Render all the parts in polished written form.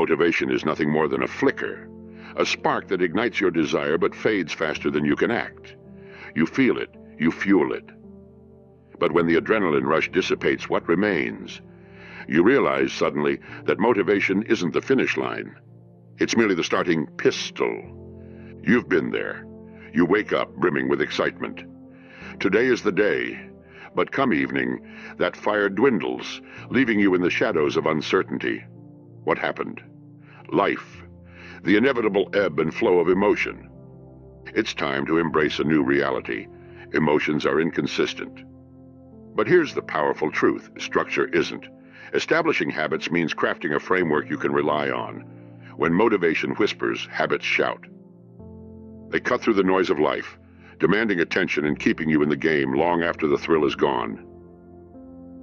motivation is nothing more than a flicker, a spark that ignites your desire but fades faster than you can act. You feel it, you fuel it. But when the adrenaline rush dissipates, what remains? You realize suddenly that motivation isn't the finish line. It's merely the starting pistol. You've been there. You wake up brimming with excitement. Today is the day. But come evening, that fire dwindles, leaving you in the shadows of uncertainty. What happened? Life. The inevitable ebb and flow of emotion. It's time to embrace a new reality. Emotions are inconsistent. But here's the powerful truth. Structure isn't. Establishing habits means crafting a framework you can rely on. When motivation whispers, habits shout. They cut through the noise of life, demanding attention and keeping you in the game long after the thrill is gone.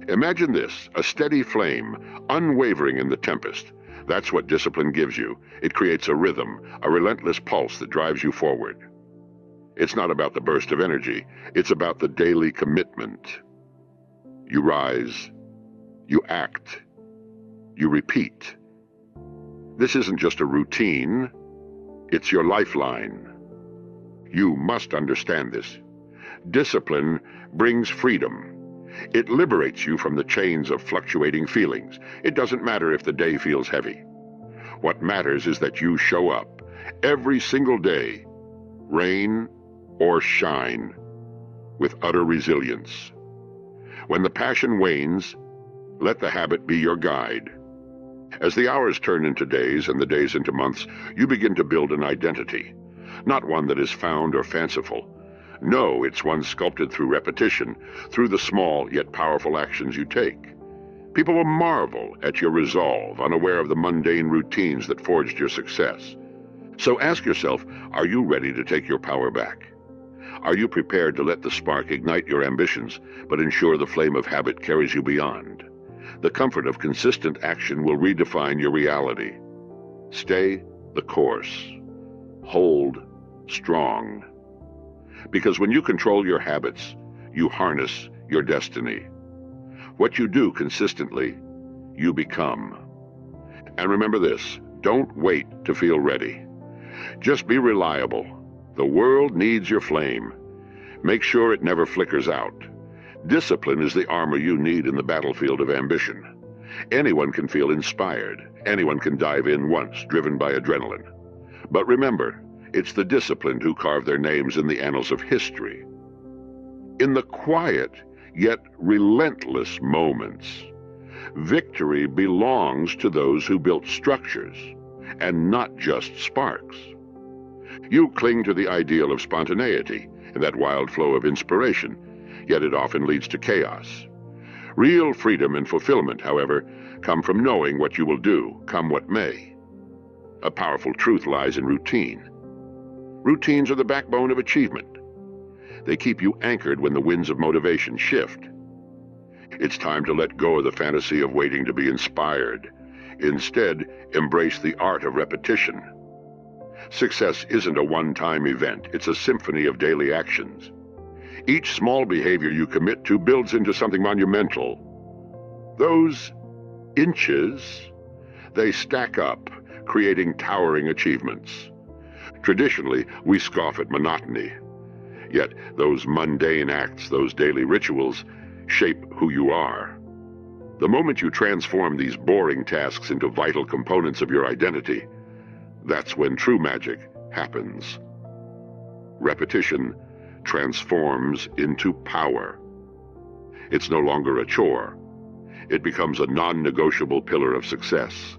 Imagine this, a steady flame, unwavering in the tempest. That's what discipline gives you. It creates a rhythm, a relentless pulse that drives you forward. It's not about the burst of energy. It's about the daily commitment. You rise. You act. You repeat. This isn't just a routine. It's your lifeline. You must understand this. Discipline brings freedom. It liberates you from the chains of fluctuating feelings. It doesn't matter if the day feels heavy. What matters is that you show up every single day, rain or shine, with utter resilience. When the passion wanes, let the habit be your guide. As the hours turn into days and the days into months, you begin to build an identity. Not one that is found or fanciful. No, it's one sculpted through repetition, through the small yet powerful actions you take. People will marvel at your resolve, unaware of the mundane routines that forged your success. So ask yourself, are you ready to take your power back? Are you prepared to let the spark ignite your ambitions, but ensure the flame of habit carries you beyond? The comfort of consistent action will redefine your reality. Stay the course. Hold strong. Because when you control your habits, you harness your destiny. What you do consistently, you become. And remember this, don't wait to feel ready. Just be reliable. The world needs your flame. Make sure it never flickers out. Discipline is the armor you need in the battlefield of ambition. Anyone can feel inspired. Anyone can dive in once, driven by adrenaline. But remember, it's the disciplined who carve their names in the annals of history. In the quiet, yet relentless moments, victory belongs to those who built structures, and not just sparks. You cling to the ideal of spontaneity and that wild flow of inspiration, yet it often leads to chaos. Real freedom and fulfillment, however, come from knowing what you will do, come what may. A powerful truth lies in routine. Routines are the backbone of achievement. They keep you anchored when the winds of motivation shift. It's time to let go of the fantasy of waiting to be inspired. Instead, embrace the art of repetition. Success isn't a one-time event. It's a symphony of daily actions. Each small behavior you commit to builds into something monumental. Those inches, they stack up, creating towering achievements. Traditionally, we scoff at monotony. Yet those mundane acts, those daily rituals, shape who you are. The moment you transform these boring tasks into vital components of your identity, that's when true magic happens. Repetition transforms into power. It's no longer a chore. It becomes a non-negotiable pillar of success.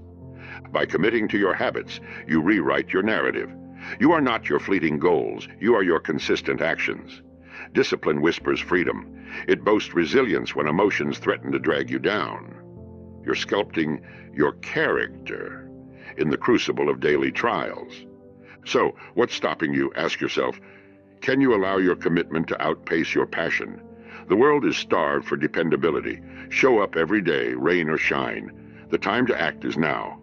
By committing to your habits, you rewrite your narrative. You are not your fleeting goals. You are your consistent actions. Discipline whispers freedom. It boasts resilience when emotions threaten to drag you down. You're sculpting your character in the crucible of daily trials. So, what's stopping you? Ask yourself, can you allow your commitment to outpace your passion? The world is starved for dependability. Show up every day, rain or shine. The time to act is now.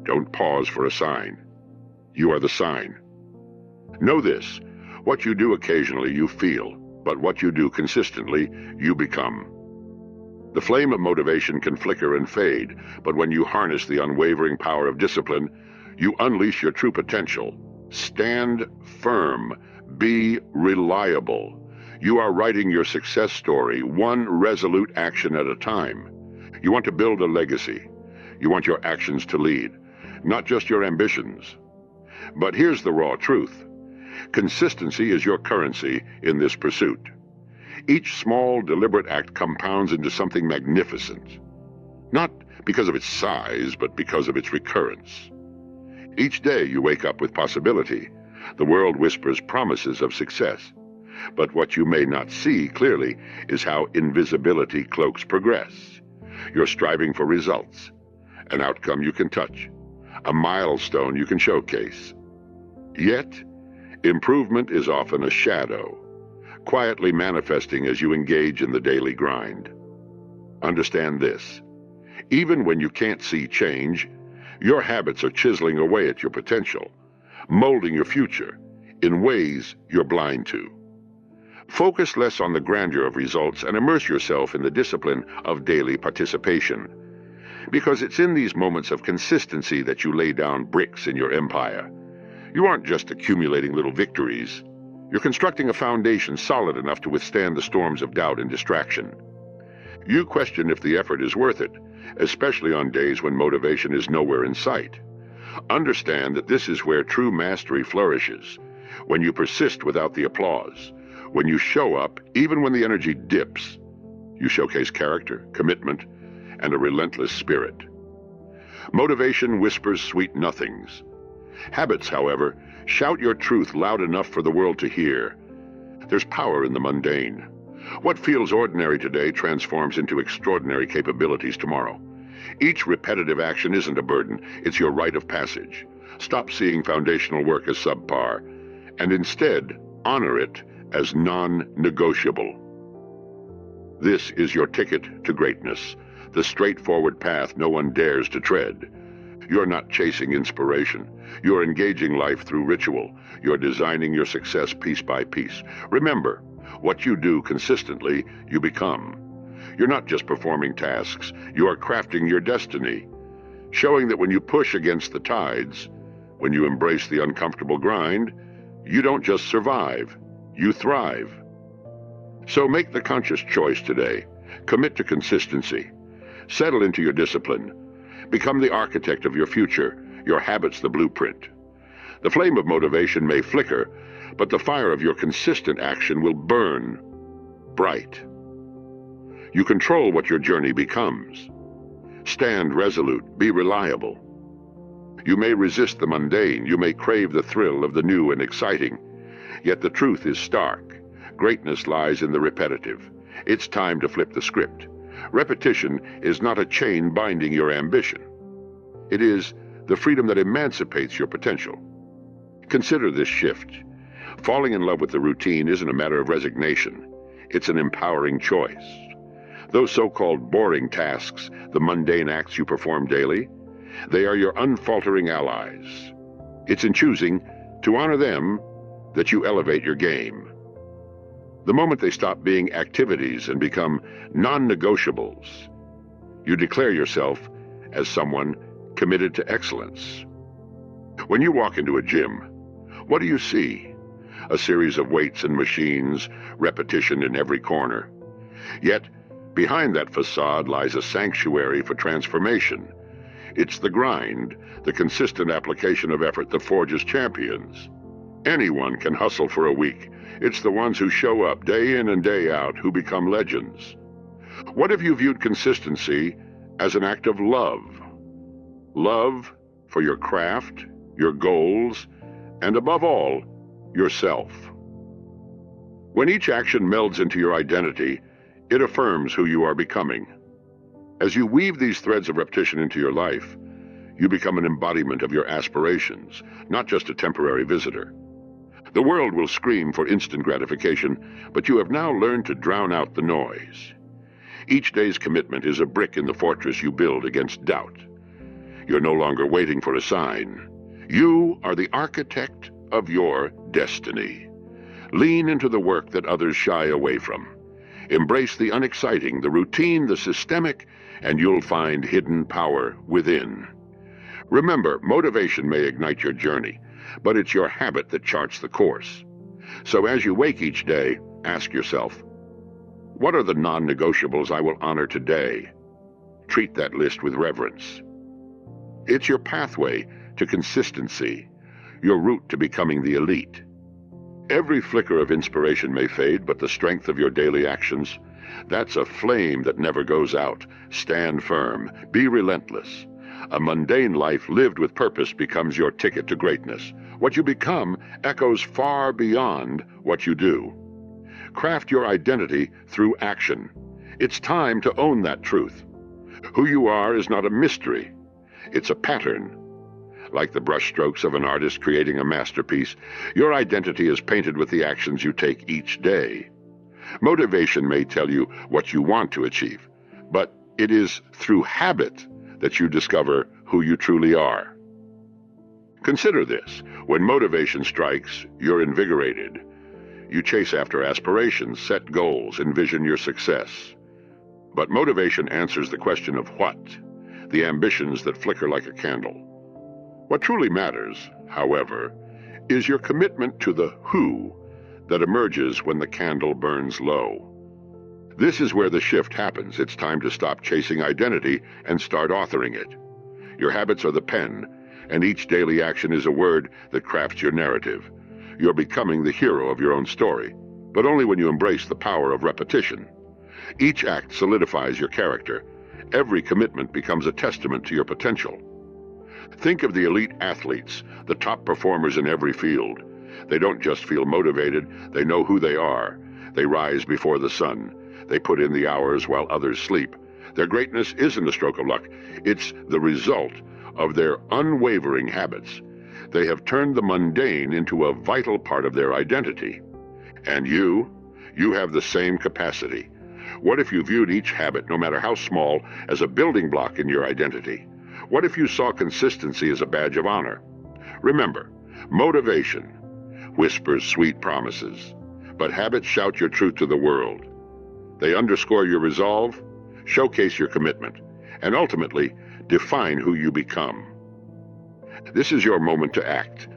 Don't pause for a sign. You are the sign. Know this, what you do occasionally you feel, but what you do consistently you become. The flame of motivation can flicker and fade, but when you harness the unwavering power of discipline, you unleash your true potential. Stand firm. Be reliable. You are writing your success story, one resolute action at a time. You want to build a legacy. You want your actions to lead, not just your ambitions. But here's the raw truth. Consistency is your currency in this pursuit. Each small, deliberate act compounds into something magnificent, not because of its size, but because of its recurrence. Each day you wake up with possibility. The world whispers promises of success. But what you may not see clearly is how invisibility cloaks progress. You're striving for results, an outcome you can touch, a milestone you can showcase. Yet, improvement is often a shadow, quietly manifesting as you engage in the daily grind. Understand this. Even when you can't see change, your habits are chiseling away at your potential, molding your future in ways you're blind to. Focus less on the grandeur of results and immerse yourself in the discipline of daily participation. Because it's in these moments of consistency that you lay down bricks in your empire. You aren't just accumulating little victories. You're constructing a foundation solid enough to withstand the storms of doubt and distraction. You question if the effort is worth it, especially on days when motivation is nowhere in sight. Understand that this is where true mastery flourishes, when you persist without the applause, when you show up even when the energy dips. You showcase character, commitment, and a relentless spirit. Motivation whispers sweet nothings. Habits, however, shout your truth loud enough for the world to hear. There's power in the mundane. What feels ordinary today transforms into extraordinary capabilities tomorrow. Each repetitive action isn't a burden, it's your rite of passage. Stop seeing foundational work as subpar, and instead honor it as non-negotiable. This is your ticket to greatness, the straightforward path no one dares to tread. You're not chasing inspiration. You're engaging life through ritual. You're designing your success piece by piece. Remember, what you do consistently, you become. You're not just performing tasks. You are crafting your destiny, showing that when you push against the tides, when you embrace the uncomfortable grind, you don't just survive, you thrive. So make the conscious choice today. Commit to consistency. Settle into your discipline. Become the architect of your future, your habits the blueprint. The flame of motivation may flicker, but the fire of your consistent action will burn bright. You control what your journey becomes. Stand resolute, be reliable. You may resist the mundane, you may crave the thrill of the new and exciting, yet the truth is stark. Greatness lies in the repetitive. It's time to flip the script. Repetition is not a chain binding your ambition. It is the freedom that emancipates your potential. Consider this shift. Falling in love with the routine isn't a matter of resignation. It's an empowering choice. Those so-called boring tasks, the mundane acts you perform daily, they are your unfaltering allies. It's in choosing to honor them that you elevate your game. The moment they stop being activities and become non-negotiables, you declare yourself as someone committed to excellence. When you walk into a gym, what do you see? A series of weights and machines, repetition in every corner. Yet, behind that facade lies a sanctuary for transformation. It's the grind, the consistent application of effort that forges champions. Anyone can hustle for a week. It's the ones who show up day in and day out who become legends. What if you viewed consistency as an act of love? Love for your craft, your goals, and above all, yourself. When each action melds into your identity, it affirms who you are becoming. As you weave these threads of repetition into your life, you become an embodiment of your aspirations, not just a temporary visitor. The world will scream for instant gratification, but you have now learned to drown out the noise. Each day's commitment is a brick in the fortress you build against doubt. You're no longer waiting for a sign. You are the architect of your destiny. Lean into the work that others shy away from. Embrace the unexciting, the routine, the systemic, and you'll find hidden power within. Remember, motivation may ignite your journey, but it's your habit that charts the course. So as you wake each day, ask yourself, what are the non-negotiables I will honor today? Treat that list with reverence. It's your pathway to consistency, your route to becoming the elite. Every flicker of inspiration may fade, but the strength of your daily actions, that's a flame that never goes out. Stand firm. Be relentless. A mundane life lived with purpose becomes your ticket to greatness. What you become echoes far beyond what you do. Craft your identity through action. It's time to own that truth. Who you are is not a mystery. It's a pattern. Like the brushstrokes of an artist creating a masterpiece, your identity is painted with the actions you take each day. Motivation may tell you what you want to achieve, but it is through habit that you discover who you truly are. Consider this. When motivation strikes, you're invigorated. You chase after aspirations, set goals, envision your success. But motivation answers the question of what, the ambitions that flicker like a candle. What truly matters, however, is your commitment to the who that emerges when the candle burns low. This is where the shift happens. It's time to stop chasing identity and start authoring it. Your habits are the pen, and each daily action is a word that crafts your narrative. You're becoming the hero of your own story, but only when you embrace the power of repetition. Each act solidifies your character. Every commitment becomes a testament to your potential. Think of the elite athletes, the top performers in every field. They don't just feel motivated, they know who they are. They rise before the sun. They put in the hours while others sleep. Their greatness isn't a stroke of luck. It's the result of their unwavering habits. They have turned the mundane into a vital part of their identity. And you have the same capacity. What if you viewed each habit, no matter how small, as a building block in your identity? What if you saw consistency as a badge of honor? Remember, motivation whispers sweet promises, but habits shout your truth to the world. They underscore your resolve, showcase your commitment, and ultimately define who you become. This is your moment to act.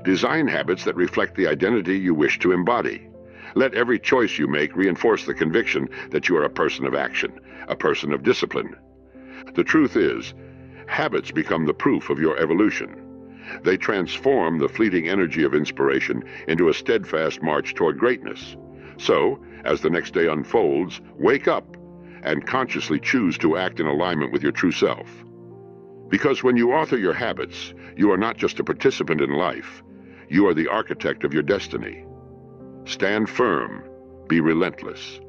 Design habits that reflect the identity you wish to embody. Let every choice you make reinforce the conviction that you are a person of action, a person of discipline. The truth is, habits become the proof of your evolution. They transform the fleeting energy of inspiration into a steadfast march toward greatness. So, as the next day unfolds, wake up and consciously choose to act in alignment with your true self. Because when you author your habits, you are not just a participant in life, you are the architect of your destiny. Stand firm, be relentless.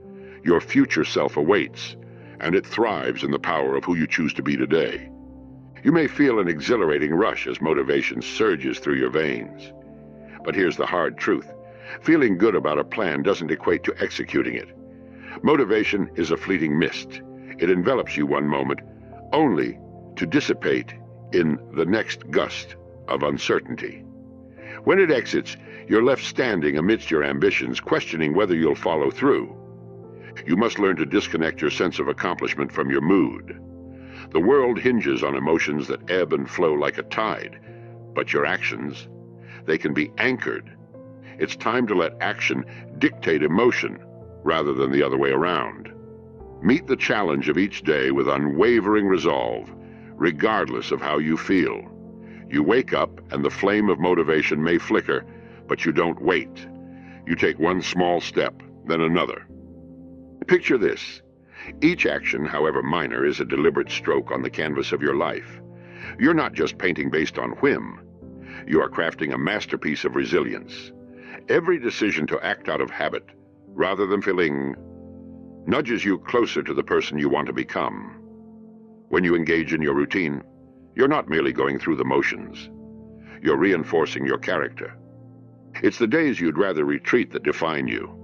Your future self awaits, and it thrives in the power of who you choose to be today. You may feel an exhilarating rush as motivation surges through your veins. But here's the hard truth. Feeling good about a plan doesn't equate to executing it. Motivation is a fleeting mist. It envelops you one moment, only to dissipate in the next gust of uncertainty. When it exits, you're left standing amidst your ambitions, questioning whether you'll follow through. You must learn to disconnect your sense of accomplishment from your mood. The world hinges on emotions that ebb and flow like a tide, but your actions, they can be anchored. It's time to let action dictate emotion rather than the other way around. Meet the challenge of each day with unwavering resolve, regardless of how you feel. You wake up and the flame of motivation may flicker, but you don't wait. You take one small step, then another. Picture this. Each action, however minor, is a deliberate stroke on the canvas of your life. You're not just painting based on whim. You are crafting a masterpiece of resilience. Every decision to act out of habit, rather than feeling, nudges you closer to the person you want to become. When you engage in your routine, you're not merely going through the motions. You're reinforcing your character. It's the days you'd rather retreat that define you.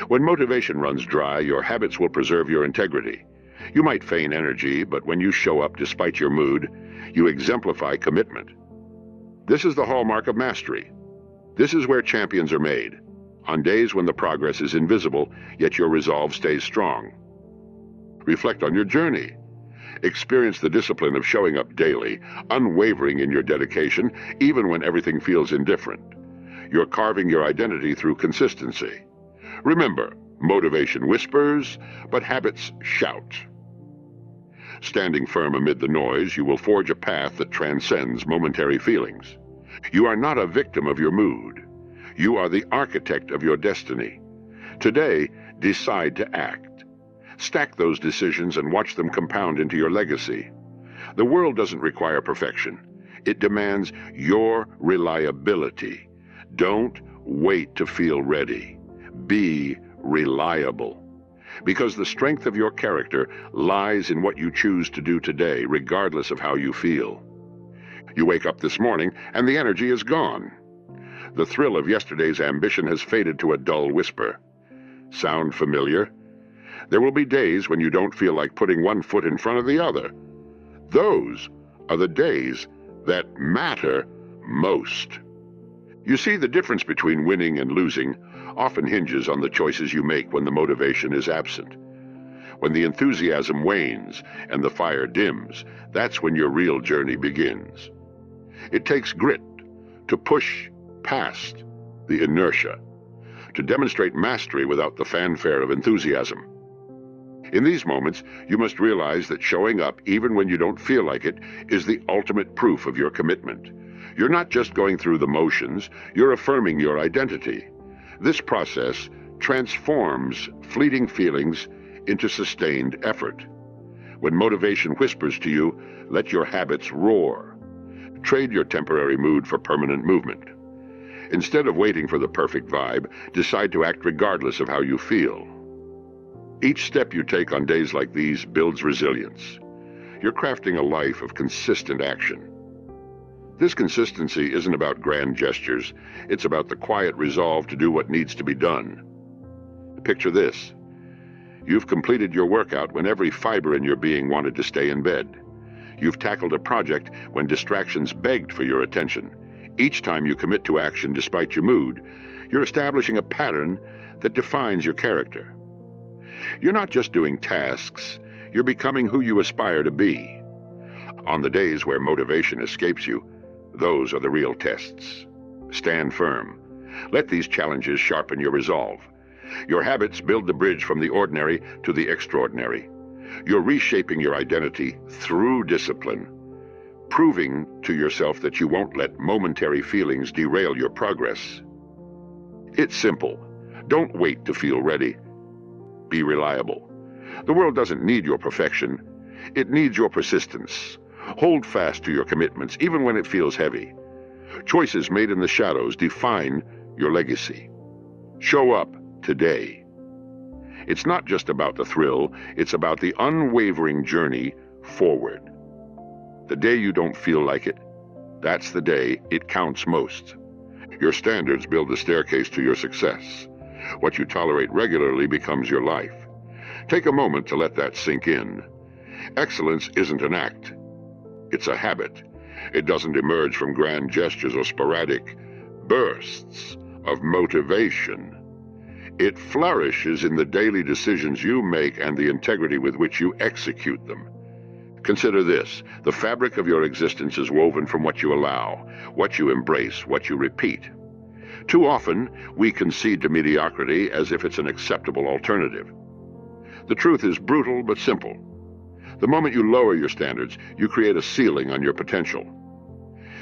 When motivation runs dry, your habits will preserve your integrity. You might feign energy, but when you show up despite your mood, you exemplify commitment. This is the hallmark of mastery. This is where champions are made. on days when the progress is invisible, yet your resolve stays strong. Reflect on your journey. Experience the discipline of showing up daily, unwavering in your dedication, even when everything feels indifferent. You're carving your identity through consistency. Remember, motivation whispers, but habits shout. Standing firm amid the noise, you will forge a path that transcends momentary feelings. You are not a victim of your mood. You are the architect of your destiny. Today, decide to act. Stack those decisions and watch them compound into your legacy. The world doesn't require perfection. It demands your reliability. Don't wait to feel ready. Be reliable. Because the strength of your character lies in what you choose to do today, regardless of how you feel. You wake up this morning and the energy is gone. The thrill of yesterday's ambition has faded to a dull whisper. Sound familiar? There will be days when you don't feel like putting one foot in front of the other. Those are the days that matter most. You see, the difference between winning and losing often hinges on the choices you make when the motivation is absent. When the enthusiasm wanes and the fire dims, that's when your real journey begins. It takes grit to push past the inertia, to demonstrate mastery without the fanfare of enthusiasm. In these moments, you must realize that showing up, even when you don't feel like it, is the ultimate proof of your commitment. You're not just going through the motions, you're affirming your identity. This process transforms fleeting feelings into sustained effort. When motivation whispers to you, let your habits roar. Trade your temporary mood for permanent movement. Instead of waiting for the perfect vibe, decide to act regardless of how you feel. Each step you take on days like these builds resilience. You're crafting a life of consistent action. This consistency isn't about grand gestures. It's about the quiet resolve to do what needs to be done. Picture this. You've completed your workout when every fiber in your being wanted to stay in bed. You've tackled a project when distractions begged for your attention. Each time you commit to action despite your mood, you're establishing a pattern that defines your character. You're not just doing tasks, you're becoming who you aspire to be. On the days where motivation escapes you, those are the real tests. Stand firm. Let these challenges sharpen your resolve. Your habits build the bridge from the ordinary to the extraordinary. You're reshaping your identity through discipline, proving to yourself that you won't let momentary feelings derail your progress. It's simple. Don't wait to feel ready. Be reliable. The world doesn't need your perfection. It needs your persistence. Hold fast to your commitments, even when it feels heavy. Choices made in the shadows define your legacy. Show up today. It's not just about the thrill, it's about the unwavering journey forward. The day you don't feel like it, that's the day it counts most. Your standards build the staircase to your success. What you tolerate regularly becomes your life. Take a moment to let that sink in. Excellence isn't an act. It's a habit. It doesn't emerge from grand gestures or sporadic bursts of motivation. It flourishes in the daily decisions you make and the integrity with which you execute them. Consider this. The fabric of your existence is woven from what you allow, what you embrace, what you repeat. Too often, we concede to mediocrity as if it's an acceptable alternative. The truth is brutal but simple. The moment you lower your standards, you create a ceiling on your potential.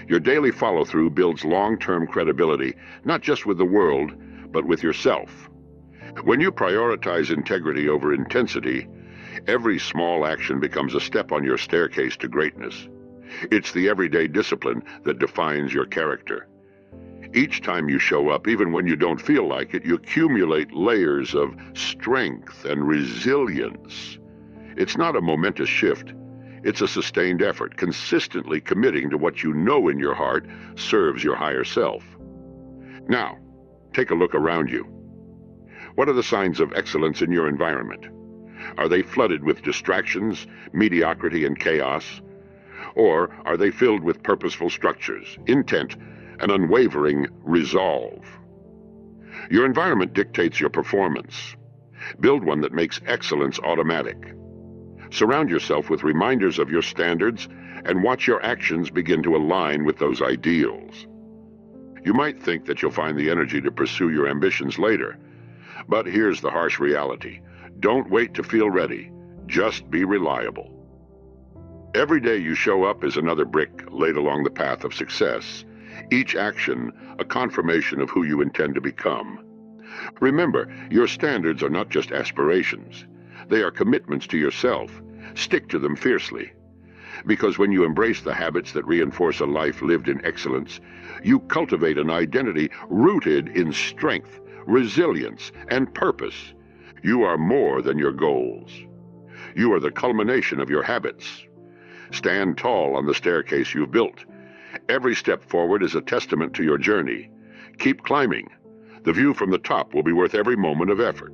Your daily follow-through builds long-term credibility, not just with the world, but with yourself. When you prioritize integrity over intensity, every small action becomes a step on your staircase to greatness. It's the everyday discipline that defines your character. Each time you show up, even when you don't feel like it, you accumulate layers of strength and resilience. It's not a momentous shift. It's a sustained effort, consistently committing to what you know in your heart serves your higher self. Now, take a look around you. What are the signs of excellence in your environment? Are they flooded with distractions, mediocrity, and chaos? Or are they filled with purposeful structures, intent, and unwavering resolve? Your environment dictates your performance. Build one that makes excellence automatic. Surround yourself with reminders of your standards and watch your actions begin to align with those ideals. You might think that you'll find the energy to pursue your ambitions later, but here's the harsh reality. Don't wait to feel ready. Just be reliable. Every day you show up is another brick laid along the path of success. Each action, a confirmation of who you intend to become. Remember, your standards are not just aspirations. They are commitments to yourself. Stick to them fiercely. Because when you embrace the habits that reinforce a life lived in excellence, you cultivate an identity rooted in strength, resilience, and purpose. You are more than your goals. You are the culmination of your habits. Stand tall on the staircase you've built. Every step forward is a testament to your journey. Keep climbing. The view from the top will be worth every moment of effort.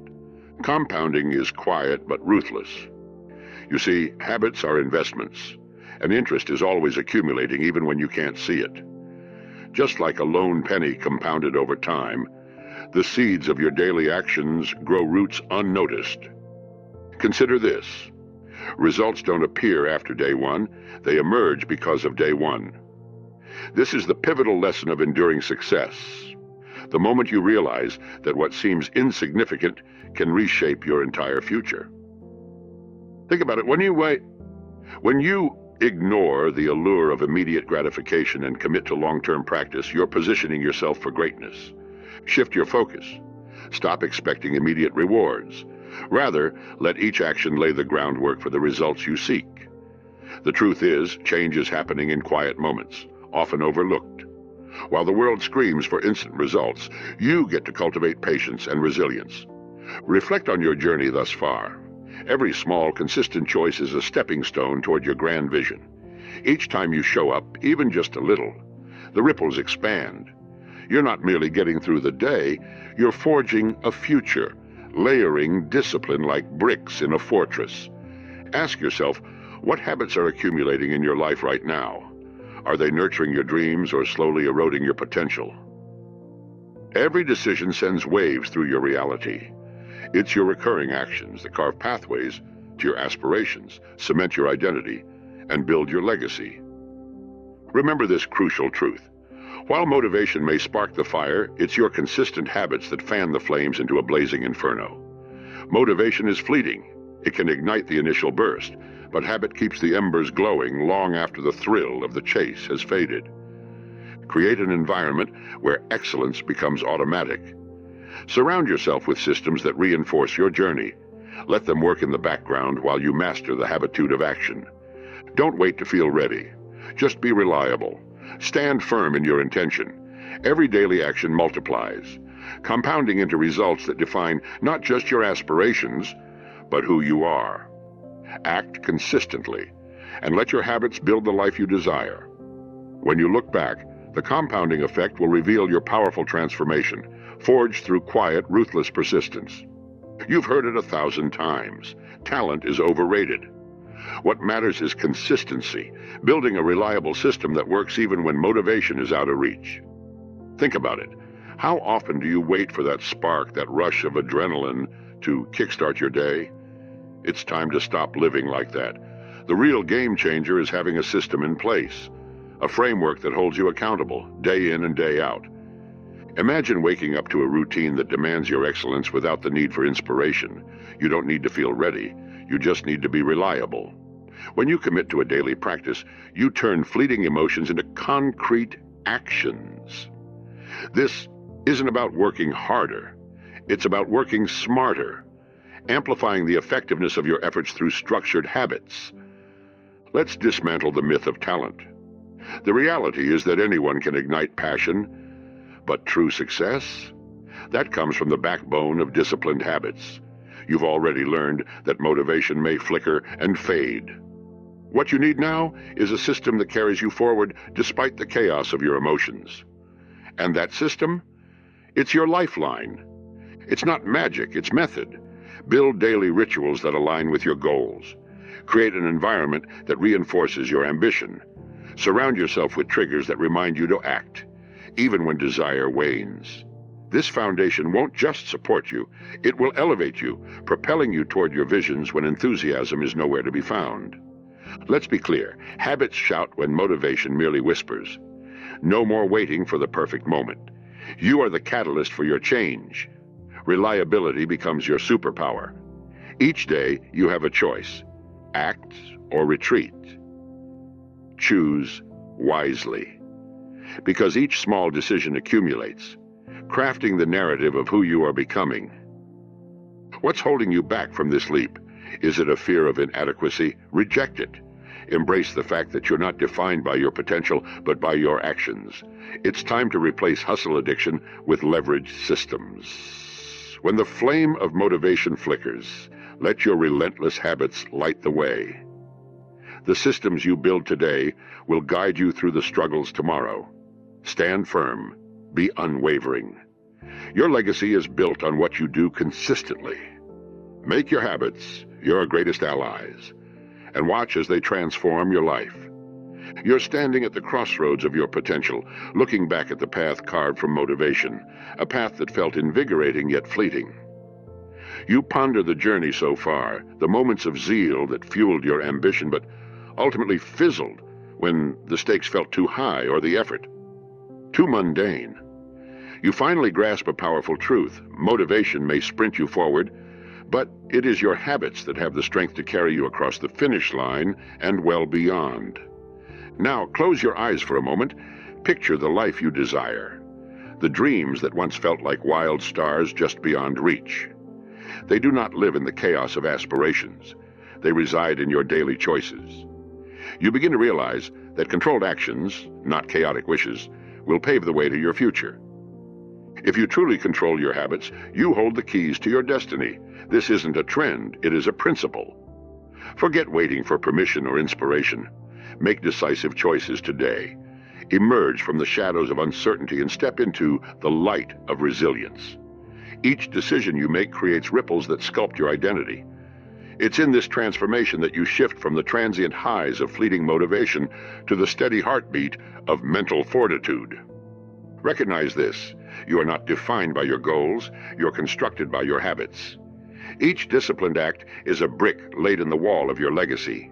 Compounding is quiet but ruthless. You see, habits are investments, and interest is always accumulating even when you can't see it. Just like a lone penny compounded over time, the seeds of your daily actions grow roots unnoticed. Consider this. Results don't appear after day one, they emerge because of day one. This is the pivotal lesson of enduring success. The moment you realize that what seems insignificant can reshape your entire future. Think about it. When you ignore the allure of immediate gratification and commit to long-term practice, you're positioning yourself for greatness. Shift your focus. Stop expecting immediate rewards. Rather, let each action lay the groundwork for the results you seek. The truth is, change is happening in quiet moments, often overlooked. While the world screams for instant results, you get to cultivate patience and resilience. Reflect on your journey thus far. Every small, consistent choice is a stepping stone toward your grand vision. Each time you show up, even just a little, the ripples expand. You're not merely getting through the day, you're forging a future, layering discipline like bricks in a fortress. Ask yourself, what habits are accumulating in your life right now? Are they nurturing your dreams or slowly eroding your potential? Every decision sends waves through your reality. It's your recurring actions that carve pathways to your aspirations, cement your identity, and build your legacy. Remember this crucial truth. While motivation may spark the fire, it's your consistent habits that fan the flames into a blazing inferno. Motivation is fleeting. It can ignite the initial burst, but habit keeps the embers glowing long after the thrill of the chase has faded. Create an environment where excellence becomes automatic. Surround yourself with systems that reinforce your journey. Let them work in the background while you master the habitude of action. Don't wait to feel ready. Just be reliable. Stand firm in your intention. Every daily action multiplies, compounding into results that define not just your aspirations, but who you are. Act consistently, and let your habits build the life you desire. When you look back, the compounding effect will reveal your powerful transformation, forged through quiet, ruthless persistence. You've heard it 1,000 times. Talent is overrated. What matters is consistency, building a reliable system that works even when motivation is out of reach. Think about it. How often do you wait for that spark, that rush of adrenaline to kickstart your day? It's time to stop living like that. The real game changer is having a system in place, a framework that holds you accountable, day in and day out. Imagine waking up to a routine that demands your excellence without the need for inspiration. You don't need to feel ready. You just need to be reliable. When you commit to a daily practice, you turn fleeting emotions into concrete actions. This isn't about working harder. It's about working smarter, amplifying the effectiveness of your efforts through structured habits. Let's dismantle the myth of talent. The reality is that anyone can ignite passion, but true success? That comes from the backbone of disciplined habits. You've already learned that motivation may flicker and fade. What you need now is a system that carries you forward despite the chaos of your emotions. And that system? It's your lifeline. It's not magic, it's method. Build daily rituals that align with your goals. Create an environment that reinforces your ambition. Surround yourself with triggers that remind you to act, even when desire wanes. This foundation won't just support you, it will elevate you, propelling you toward your visions when enthusiasm is nowhere to be found. Let's be clear, habits shout when motivation merely whispers. No more waiting for the perfect moment. You are the catalyst for your change. Reliability becomes your superpower. Each day, you have a choice: act or retreat. Choose wisely. Because each small decision accumulates, crafting the narrative of who you are becoming. What's holding you back from this leap? Is it a fear of inadequacy? Reject it. Embrace the fact that you're not defined by your potential, but by your actions. It's time to replace hustle addiction with leveraged systems. When the flame of motivation flickers, let your relentless habits light the way. The systems you build today will guide you through the struggles tomorrow. Stand firm. Be unwavering. Your legacy is built on what you do consistently. Make your habits your greatest allies, and watch as they transform your life. You're standing at the crossroads of your potential, looking back at the path carved from motivation, a path that felt invigorating yet fleeting. You ponder the journey so far, the moments of zeal that fueled your ambition but ultimately fizzled when the stakes felt too high or the effort too mundane. You finally grasp a powerful truth. Motivation may sprint you forward, but it is your habits that have the strength to carry you across the finish line and well beyond. Now, close your eyes for a moment. Picture the life you desire, the dreams that once felt like wild stars just beyond reach. They do not live in the chaos of aspirations. They reside in your daily choices. You begin to realize that controlled actions, not chaotic wishes, will pave the way to your future. If you truly control your habits, you hold the keys to your destiny. This isn't a trend, it is a principle. Forget waiting for permission or inspiration. Make decisive choices today. Emerge from the shadows of uncertainty and step into the light of resilience. Each decision you make creates ripples that sculpt your identity. It's in this transformation that you shift from the transient highs of fleeting motivation to the steady heartbeat of mental fortitude. Recognize this: you are not defined by your goals, you're constructed by your habits. Each disciplined act is a brick laid in the wall of your legacy.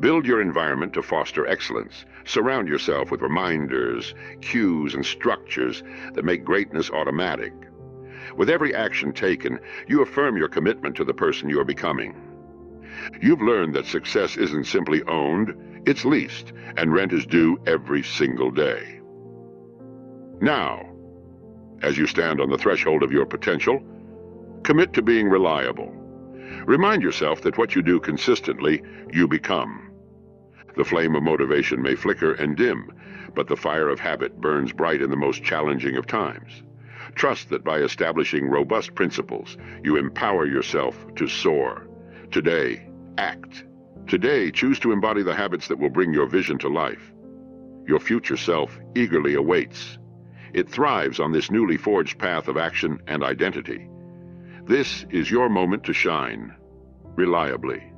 Build your environment to foster excellence. Surround yourself with reminders, cues, and structures that make greatness automatic. With every action taken, you affirm your commitment to the person you are becoming. You've learned that success isn't simply owned, it's leased, and rent is due every single day. Now, as you stand on the threshold of your potential, commit to being reliable. Remind yourself that what you do consistently, you become. The flame of motivation may flicker and dim, but the fire of habit burns bright in the most challenging of times. Trust that by establishing robust principles, you empower yourself to soar. Today, act. Today, choose to embody the habits that will bring your vision to life. Your future self eagerly awaits. It thrives on this newly forged path of action and identity. This is your moment to shine, reliably.